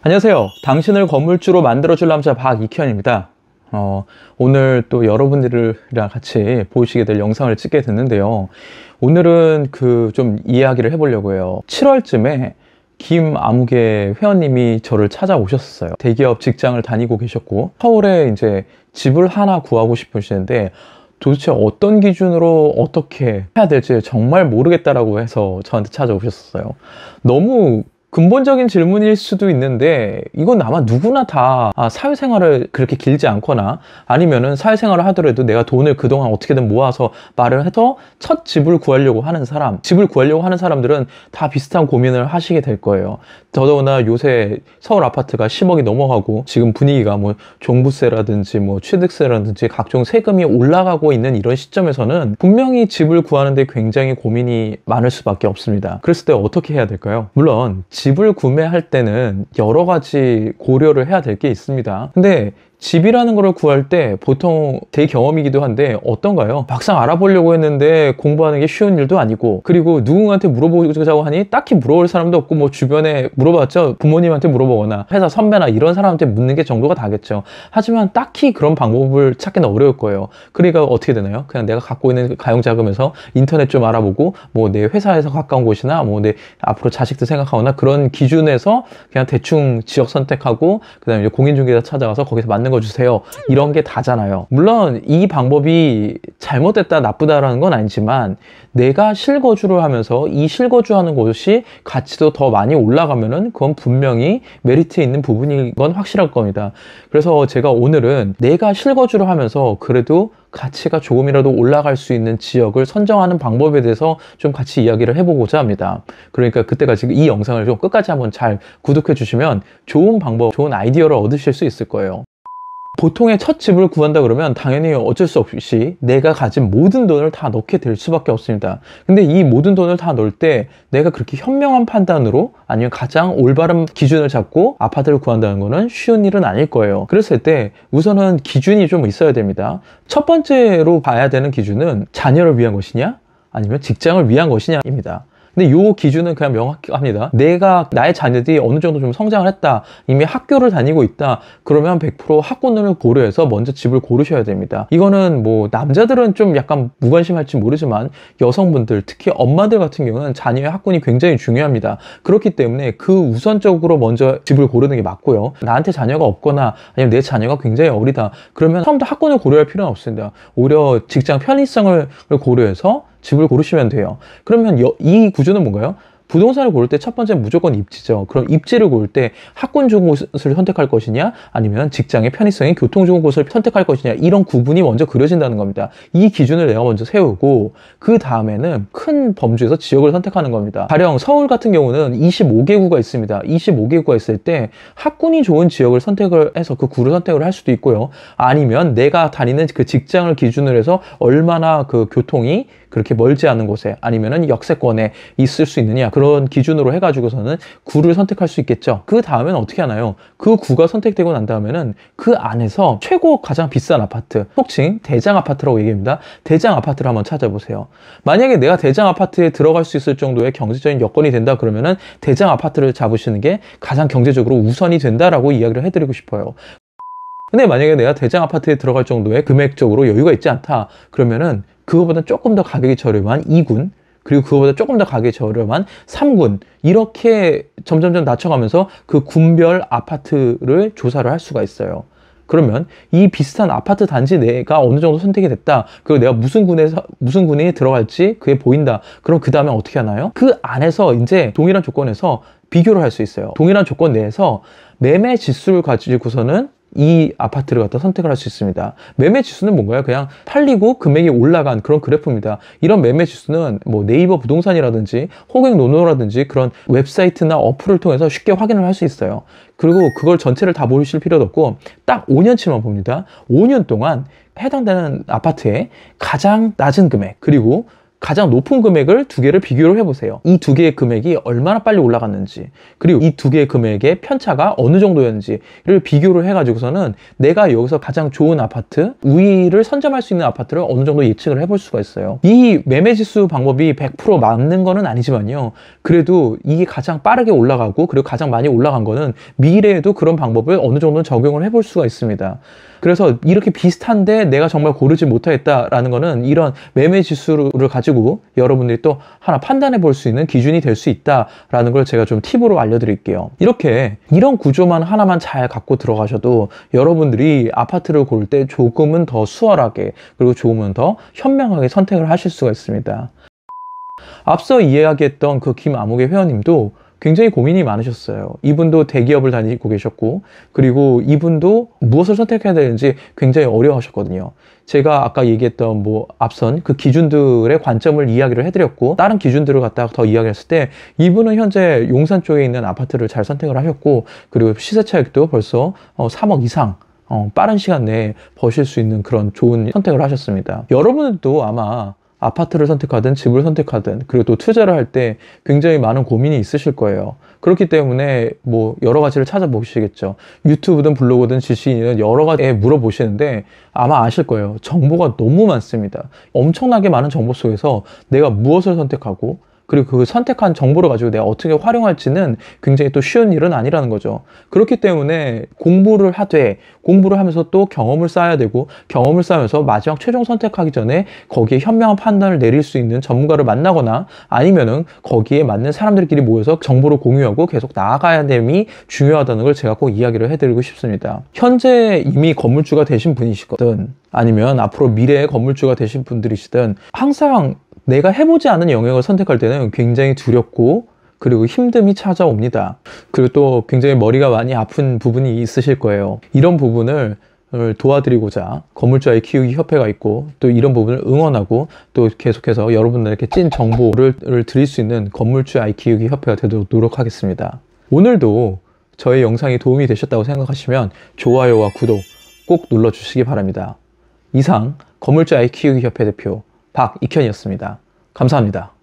안녕하세요. 당신을 건물주로 만들어줄 남자 박익현입니다. 오늘 또 여러분들이랑 같이 보시게 될 영상을 찍게 됐는데요. 오늘은 좀 이야기를 해보려고 해요. 7월쯤에 김아무개 회원님이 저를 찾아오셨어요. 대기업 직장을 다니고 계셨고 서울에 이제 집을 하나 구하고 싶으시는데 도대체 어떤 기준으로 어떻게 해야 될지 정말 모르겠다라고 해서 저한테 찾아오셨어요. 너무 근본적인 질문일 수도 있는데 이건 아마 누구나 다 사회생활을 그렇게 길지 않거나 아니면은 사회생활을 하더라도 내가 돈을 그동안 어떻게든 모아서 말을 해서 첫 집을 구하려고 하는 사람들은 다 비슷한 고민을 하시게 될 거예요. 더더구나 요새 서울 아파트가 10억이 넘어가고 지금 분위기가 뭐 종부세라든지 뭐 취득세라든지 각종 세금이 올라가고 있는 이런 시점에서는 분명히 집을 구하는데 굉장히 고민이 많을 수밖에 없습니다. 그랬을 때 어떻게 해야 될까요? 물론 집을 구매할 때는 여러 가지 고려를 해야 될 게 있습니다. 근데 집이라는 거를 구할 때 보통 제 경험이기도 한데 어떤가요? 막상 알아보려고 했는데 공부하는 게 쉬운 일도 아니고, 그리고 누군가한테 물어보자고 하니 딱히 물어볼 사람도 없고, 뭐 주변에 물어봤죠. 부모님한테 물어보거나 회사 선배나 이런 사람한테 묻는 게 정도가 다겠죠. 하지만 딱히 그런 방법을 찾기는 어려울 거예요. 그러니까 어떻게 되나요? 그냥 내가 갖고 있는 가용자금에서 인터넷 좀 알아보고, 뭐 내 회사에서 가까운 곳이나 뭐 내 앞으로 자식들 생각하거나 그런 기준에서 그냥 대충 지역 선택하고, 그 다음에 공인중개사 찾아가서 거기서 맞는 거 주세요. 이런 게 다잖아요. 물론 이 방법이 잘못됐다 나쁘다라는 건 아니지만, 내가 실거주를 하면서 이 실거주하는 곳이 가치도 더 많이 올라가면은 그건 분명히 메리트 있는 부분인 건 확실할 겁니다. 그래서 제가 오늘은 내가 실거주를 하면서 그래도 가치가 조금이라도 올라갈 수 있는 지역을 선정하는 방법에 대해서 좀 같이 이야기를 해보고자 합니다. 그러니까 그때까지 이 영상을 좀 끝까지 한번 잘 구독해 주시면 좋은 방법, 좋은 아이디어를 얻으실 수 있을 거예요. 보통의 첫 집을 구한다 그러면 당연히 어쩔 수 없이 내가 가진 모든 돈을 다 넣게 될 수밖에 없습니다. 근데 이 모든 돈을 다 넣을 때 내가 그렇게 현명한 판단으로 아니면 가장 올바른 기준을 잡고 아파트를 구한다는 거는 쉬운 일은 아닐 거예요. 그랬을 때 우선은 기준이 좀 있어야 됩니다. 첫 번째로 봐야 되는 기준은 자녀를 위한 것이냐 아니면 직장을 위한 것이냐입니다. 근데 요 기준은 그냥 명확합니다. 내가 나의 자녀들이 어느 정도 좀 성장을 했다, 이미 학교를 다니고 있다, 그러면 100% 학군을 고려해서 먼저 집을 고르셔야 됩니다. 이거는 뭐 남자들은 좀 약간 무관심할지 모르지만 여성분들, 특히 엄마들 같은 경우는 자녀의 학군이 굉장히 중요합니다. 그렇기 때문에 그 우선적으로 먼저 집을 고르는 게 맞고요. 나한테 자녀가 없거나 아니면 내 자녀가 굉장히 어리다 그러면 처음부터 학군을 고려할 필요는 없습니다. 오히려 직장 편의성을 고려해서 집을 고르시면 돼요. 그러면 이 구조는 뭔가요? 부동산을 고를 때 첫 번째는 무조건 입지죠. 그럼 입지를 고를 때 학군 좋은 곳을 선택할 것이냐 아니면 직장의 편의성이 교통 좋은 곳을 선택할 것이냐, 이런 구분이 먼저 그려진다는 겁니다. 이 기준을 내가 먼저 세우고 그 다음에는 큰 범주에서 지역을 선택하는 겁니다. 가령 서울 같은 경우는 25개구가 있습니다. 25개구가 있을 때 학군이 좋은 지역을 선택을 해서 그 구를 선택을 할 수도 있고요. 아니면 내가 다니는 그 직장을 기준으로 해서 얼마나 그 교통이 그렇게 멀지 않은 곳에 아니면은 역세권에 있을 수 있느냐, 그런 기준으로 해가지고서는 구를 선택할 수 있겠죠. 그 다음에는 어떻게 하나요? 그 구가 선택되고 난 다음에는 그 안에서 최고 가장 비싼 아파트, 속칭 대장 아파트라고 얘기합니다. 대장 아파트를 한번 찾아보세요. 만약에 내가 대장 아파트에 들어갈 수 있을 정도의 경제적인 여건이 된다 그러면은 대장 아파트를 잡으시는 게 가장 경제적으로 우선이 된다라고 이야기를 해드리고 싶어요. 근데 만약에 내가 대장 아파트에 들어갈 정도의 금액적으로 여유가 있지 않다 그러면은 그거보다 조금 더 가격이 저렴한 2군, 그리고 그거보다 조금 더 가격이 저렴한 3군, 이렇게 점점점 낮춰가면서 그 군별 아파트를 조사를 할 수가 있어요. 그러면 이 비슷한 아파트 단지 내가 어느 정도 선택이 됐다, 그리고 내가 무슨 군에 들어갈지 그게 보인다, 그럼 그 다음에 어떻게 하나요? 그 안에서 이제 동일한 조건에서 비교를 할 수 있어요. 동일한 조건 내에서 매매 지수를 가지고서는 이 아파트를 갖다 선택을 할 수 있습니다. 매매 지수는 뭔가요? 그냥 팔리고 금액이 올라간 그런 그래프입니다. 이런 매매 지수는 뭐 네이버 부동산이라든지 호갱노노라든지 그런 웹사이트나 어플을 통해서 쉽게 확인을 할 수 있어요. 그리고 그걸 전체를 다 보실 필요도 없고 딱 5년치만 봅니다. 5년 동안 해당되는 아파트의 가장 낮은 금액, 그리고 가장 높은 금액을 두 개를 비교를 해보세요. 이 두 개의 금액이 얼마나 빨리 올라갔는지, 그리고 이 두 개의 금액의 편차가 어느 정도였는지를 비교를 해가지고서는 내가 여기서 가장 좋은 아파트, 우위를 선점할 수 있는 아파트를 어느 정도 예측을 해볼 수가 있어요. 이 매매지수 방법이 100% 맞는 거는 아니지만요. 그래도 이게 가장 빠르게 올라가고 그리고 가장 많이 올라간 거는 미래에도 그런 방법을 어느 정도는 적용을 해볼 수가 있습니다. 그래서 이렇게 비슷한데 내가 정말 고르지 못하겠다라는 거는 이런 매매 지수를 가지고 여러분들이 또 하나 판단해 볼 수 있는 기준이 될 수 있다라는 걸 제가 좀 팁으로 알려드릴게요. 이렇게 이런 구조만 하나만 잘 갖고 들어가셔도 여러분들이 아파트를 고를 때 조금은 더 수월하게 그리고 조금은 더 현명하게 선택을 하실 수가 있습니다. 앞서 이야기했던 그 김아무개 회원님도 굉장히 고민이 많으셨어요. 이분도 대기업을 다니고 계셨고, 그리고 이분도 무엇을 선택해야 되는지 굉장히 어려워하셨거든요. 제가 아까 얘기했던 앞선 그 기준들의 관점을 이야기를 해드렸고, 다른 기준들을 갖다가 더 이야기했을 때 이분은 현재 용산 쪽에 있는 아파트를 잘 선택을 하셨고, 그리고 시세 차익도 벌써 3억 이상 빠른 시간 내에 버실 수 있는 그런 좋은 선택을 하셨습니다. 여러분들도 아마 아파트를 선택하든 집을 선택하든 그리고 또 투자를 할 때 굉장히 많은 고민이 있으실 거예요. 그렇기 때문에 여러 가지를 찾아보시겠죠. 유튜브든 블로그든 지식인은 여러 가지에 물어보시는데 아마 아실 거예요. 정보가 너무 많습니다. 엄청나게 많은 정보 속에서 내가 무엇을 선택하고 그리고 그 선택한 정보를 가지고 내가 어떻게 활용할지는 굉장히 또 쉬운 일은 아니라는 거죠. 그렇기 때문에 공부를 하면서 또 경험을 쌓아야 되고, 경험을 쌓으면서 마지막 최종 선택하기 전에 거기에 현명한 판단을 내릴 수 있는 전문가를 만나거나 아니면은 거기에 맞는 사람들끼리 모여서 정보를 공유하고 계속 나아가야 됨이 중요하다는 걸 제가 꼭 이야기를 해드리고 싶습니다. 현재 이미 건물주가 되신 분이시거든 아니면 앞으로 미래의 건물주가 되신 분들이시든 항상 내가 해보지 않은 영역을 선택할 때는 굉장히 두렵고 그리고 힘듦이 찾아옵니다. 그리고 또 굉장히 머리가 많이 아픈 부분이 있으실 거예요. 이런 부분을 도와드리고자 건물주 아이 키우기 협회가 있고, 또 이런 부분을 응원하고 또 계속해서 여러분들에게 찐 정보를 드릴 수 있는 건물주 아이 키우기 협회가 되도록 노력하겠습니다. 오늘도 저의 영상이 도움이 되셨다고 생각하시면 좋아요와 구독 꼭 눌러주시기 바랍니다. 이상 건물주 아이 키우기 협회 대표 박익현이었습니다. 감사합니다.